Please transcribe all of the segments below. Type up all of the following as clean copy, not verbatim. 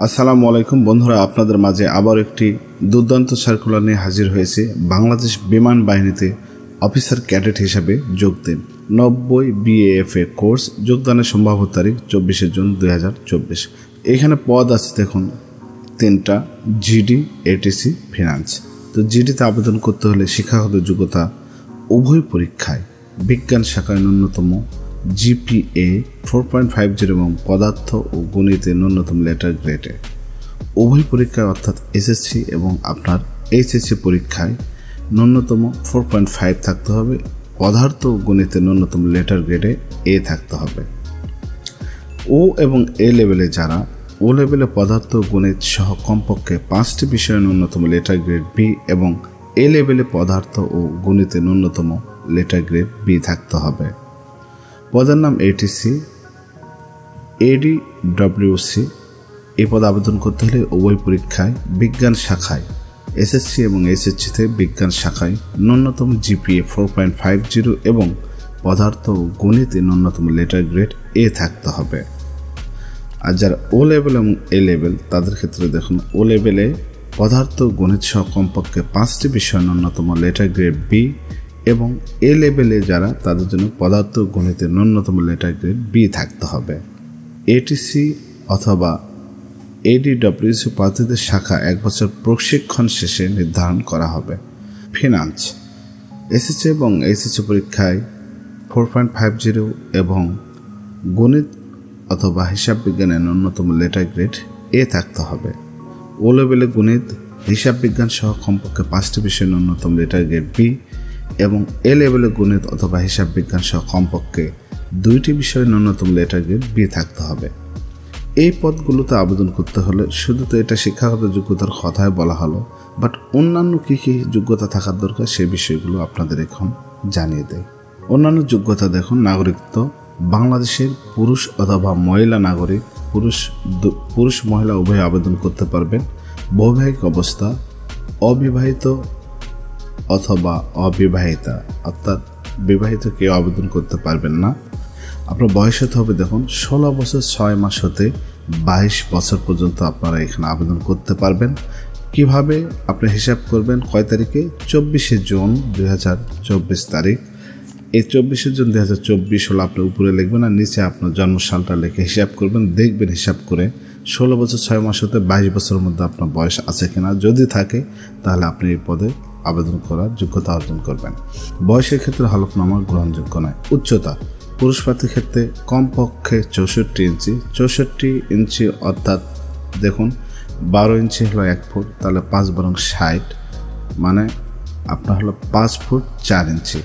আসসালামু আলাইকুম বন্ধুরা, আপনাদের মাঝে আবার একটি দুর্দান্ত সার্কুলার নিয়ে হাজির হয়েছে। বাংলাদেশ বিমান বাহিনীতে অফিসার ক্যাডেট হিসাবে যোগ দিন। 90 BAFA কোর্স যোগদানের সম্ভাব্য তারিখ 24 জুন 2024। এখানে পদ আছে দেখুন 3টা, জিডি, এটিসি, ফিনান্স। তো জিডিতে আবেদন করতে হলে শিক্ষাগত যোগ্যতা উভয় পরীক্ষায় বিজ্ঞান শাখায় ন্যূনতম GPA 4.50 এবং পদার্থ ও গণিতে ন্যূনতম লেটার গ্রেডে। উভয় পরীক্ষায় অর্থাৎ এসএসসি এবং আপনার এইচএসসি পরীক্ষায় ন্যূনতম 4.5 থাকতে হবে, পদার্থ ও গণিতে ন্যূনতম লেটার গ্রেডে A থাকতে হবে। ও এবং এ লেভেলে যারা ও লেভেলে পদার্থ ও গণিত সহ কমপক্ষে 5টি বিষয়ে ন্যূনতম লেটার গ্রেড B এবং এ লেভেলে পদার্থ ও গণিতে ন্যূনতম লেটার গ্রেড B থাকতে হবে। পদের নাম এটিসি, ADWC। এই পদে আবেদন করতে হলে উভয় পরীক্ষায় বিজ্ঞান শাখায় এসএসসি এবং এইচএসসিতে বিজ্ঞান শাখায় ন্যূনতম GPA 4.50 এবং পদার্থ ও গণিতে ন্যূনতম লেটার গ্রেড A থাকতে হবে। আর যারা ও লেভেল এবং এ লেভেল তাদের ক্ষেত্রে দেখুন, ও লেভেলে পদার্থ গণিত সহ কমপক্ষে 5টি বিষয় ন্যূনতম লেটার গ্রেড B এবং এ লেভেলে যারা তাদের জন্য পদার্থ গণিতের ন্যূনতম লেটার গ্রেড B থাকতে হবে। এটিসি অথবা ADWC প্রার্থীদের শাখা 1 বছর প্রশিক্ষণ শেষে নির্ধারণ করা হবে। ফিনান্স এসএসসি এবং এইচএসসি পরীক্ষায় 4.50 এবং গণিত অথবা হিসাব বিজ্ঞানের ন্যূনতম লেটার গ্রেড A থাকতে হবে। ও লেভেলে গণিত, হিসাব বিজ্ঞান সহ কমপক্ষে 5টি বিষয় ন্যূনতম লেটার গ্রেড B এবং এ লেভেলে গণিত অথবা হিসাব বিজ্ঞান সহ কমপক্ষে 2টি বিষয়ে ন্যূনতম লেটার গ্রেড B থাকতে হবে। এই পদগুলোতে আবেদন করতে হলে শুধু তো এটা শিক্ষাগত যোগ্যতার কথায় বলা হলো, বাট অন্যান্য কী কী যোগ্যতা থাকার দরকার সেই বিষয়গুলো আপনাদের এখন জানিয়ে দেয়। অন্যান্য যোগ্যতা দেখুন, নাগরিকত্ব বাংলাদেশের পুরুষ অথবা মহিলা নাগরিক, পুরুষ মহিলা উভয় আবেদন করতে পারবেন। বৈবাহিক অবস্থা অবিবাহিত অথবা অবিবাহিতা, অর্থাৎ বিবাহিত কেউ আবেদন করতে পারবেন না। আপনার বয়স হতে হবে দেখুন 16 বছর 6 মাস হতে 22 বছর পর্যন্ত আপনারা এখানে আবেদন করতে পারবেন। কিভাবে আপনি হিসাব করবেন, কয় তারিখে? 24 জুন 2024 তারিখ। এই 24 জুন 2024 হলো আপনি উপরে লিখবেন আর নিচে আপনার জন্মসালটা লিখে হিসাব করবেন। দেখবেন হিসাব করে 16 বছর 6 মাস হতে 22 বছরের মধ্যে আপনার বয়স আছে কিনা। যদি থাকে তাহলে আপনি এই পদে আবেদন করার যোগ্যতা অর্জন করবেন। বয়সের ক্ষেত্রে হলফনামা গ্রহণযোগ্য নয়। উচ্চতা পুরুষ প্রার্থীর ক্ষেত্রে কমপক্ষে 64 ইঞ্চি। 64 ইঞ্চি অর্থাৎ দেখুন 12 ইঞ্চি হলো 1 ফুট, তাহলে 5 বরং 60, মানে আপনার হলো 5 ফুট 4 ইঞ্চি।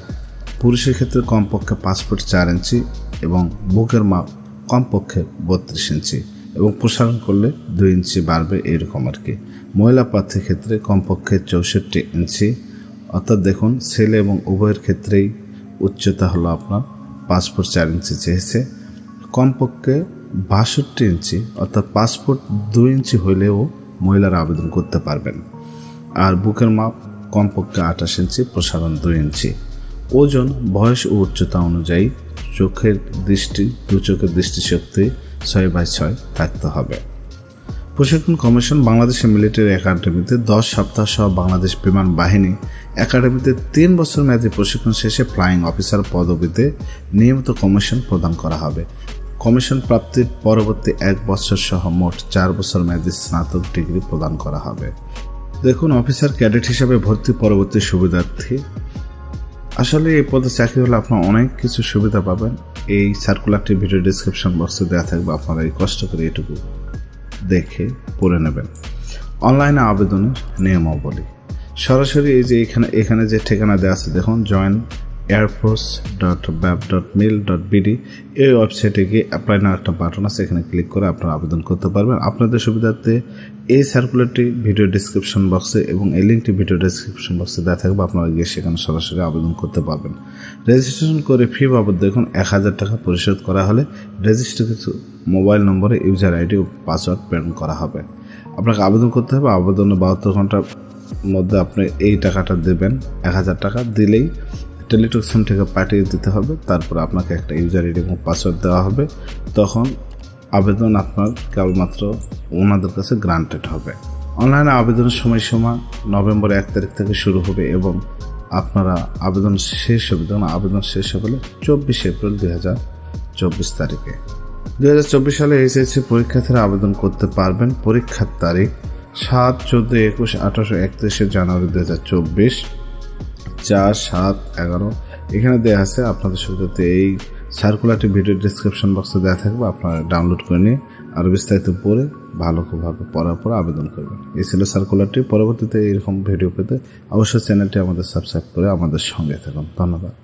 পুরুষের ক্ষেত্রে কমপক্ষে 5 ফুট 4 ইঞ্চি এবং বুকের মাপ কমপক্ষে 32 ইঞ্চি এবং প্রসারণ করলে 2 ইঞ্চি বাড়বে, এরকম আর কি। মহিলা প্রার্থীর ক্ষেত্রে কমপক্ষে 64 ইঞ্চি, অর্থাৎ দেখুন ছেলে এবং উভয়ের ক্ষেত্রেই উচ্চতা হলো আপনার 5 ফুট 4 ইঞ্চি চেয়েছে। কমপক্ষে 62 ইঞ্চি অর্থাৎ 5 ফুট 2 ইঞ্চি হইলেও মহিলারা আবেদন করতে পারবেন। আর বুকের মাপ কমপক্ষে 28 ইঞ্চি, প্রসারণ 2 ইঞ্চি। ওজন, বয়স ও উচ্চতা অনুযায়ী চোখের দৃষ্টি, দু চোখের দৃষ্টিশক্তি 6/6 থাকতে হবে। প্রশিক্ষণ কমিশন বাংলাদেশের মিলিটারি একাডেমিতে 10 সপ্তাহ সহ বাংলাদেশ বিমান বাহিনী একাডেমিতে 3 বছর মেয়াদী প্রশিক্ষণ শেষে ফ্লাইং অফিসার পদবিতে নিয়মিত কমিশন প্রদান করা হবে। কমিশন প্রাপ্তির পরবর্তী 1 বছর সহ মোট 4 বছর মেয়াদী স্নাতক ডিগ্রি প্রদান করা হবে। দেখুন, অফিসার ক্যাডেট হিসাবে ভর্তি পরবর্তী সুবিধার্থী। আসলে এই পদে চাকরি হলে আপনারা অনেক কিছু সুবিধা পাবেন। এই সার্কুলারটি ভিডিও ডিসক্রিপশন বক্সে দেওয়া থাকবে, আপনারা এই কষ্ট করে এটুকু দেখে পড়ে নেবেন। অনলাইনে আবেদনের নিয়মাবলী সরাসরি এই যে এখানে যে ঠিকানা দেওয়া আছে দেখুন, joinairforce.bab.mil.bd, এই ওয়েবসাইটে গিয়ে অ্যাপ্লাই নাও একটা বাটন আছে, এখানে ক্লিক করে আপনারা আবেদন করতে পারবেন। আপনাদের সুবিধার্থে এই সার্কুলারটি ভিডিও ডিসক্রিপশন বক্সে এবং এই লিঙ্কটি ভিডিও ডিসক্রিপশন বক্সে দেওয়া থাকবে, আপনারা গিয়ে সেখানে সরাসরি আবেদন করতে পারবেন। রেজিস্ট্রেশন করে ফি বাবদ দেখুন 1000 টাকা পরিশোধ করা হলে রেজিস্টার কিছু মোবাইল নম্বরে ইউজার আইডি ও পাসওয়ার্ড প্রেরণ করা হবে। আপনাকে আবেদন করতে হবে। আবেদনের 72 ঘন্টার মধ্যে আপনি এই টাকাটা দেবেন। 1000 টাকা দিলেই টেলিটক সিম থেকে পাঠিয়ে দিতে হবে। তারপর আপনাকে একটা ইউজার আইডি এবং পাসওয়ার্ড দেওয়া হবে। তখন আবেদন আপনার কেবলমাত্র ওনাদের কাছে গ্রান্টেড হবে। অনলাইনে আবেদনের সময়সীমা নভেম্বর 1 তারিখ থেকে শুরু হবে এবং আপনারা আবেদন শেষ হবে, তখন আবেদন শেষ হবে 24 এপ্রিল 2024 তারিখে। 2024 সালে এসএসসি পরীক্ষার্থীরা আবেদন করতে পারবেন। পরীক্ষার তারিখ 7, 14, 21, 28, 31 জানুয়ারি 2024, 4, 7, 11 এখানে দেওয়া আছে। আপনাদের সুবিধাতে এই সার্কুলারটি ভিডিও ডিসক্রিপশন বক্সে দেওয়া থাকবে, আপনারা ডাউনলোড করে নিয়ে আরও বিস্তারিত পড়ে ভালোভাবে পড়ার পর আবেদন করবেন। এই ছিল সার্কুলারটি। পরবর্তীতে এরকম ভিডিও পেতে অবশ্যই চ্যানেলটি আমাদের সাবস্ক্রাইব করে আমাদের সঙ্গে থাকুন। ধন্যবাদ।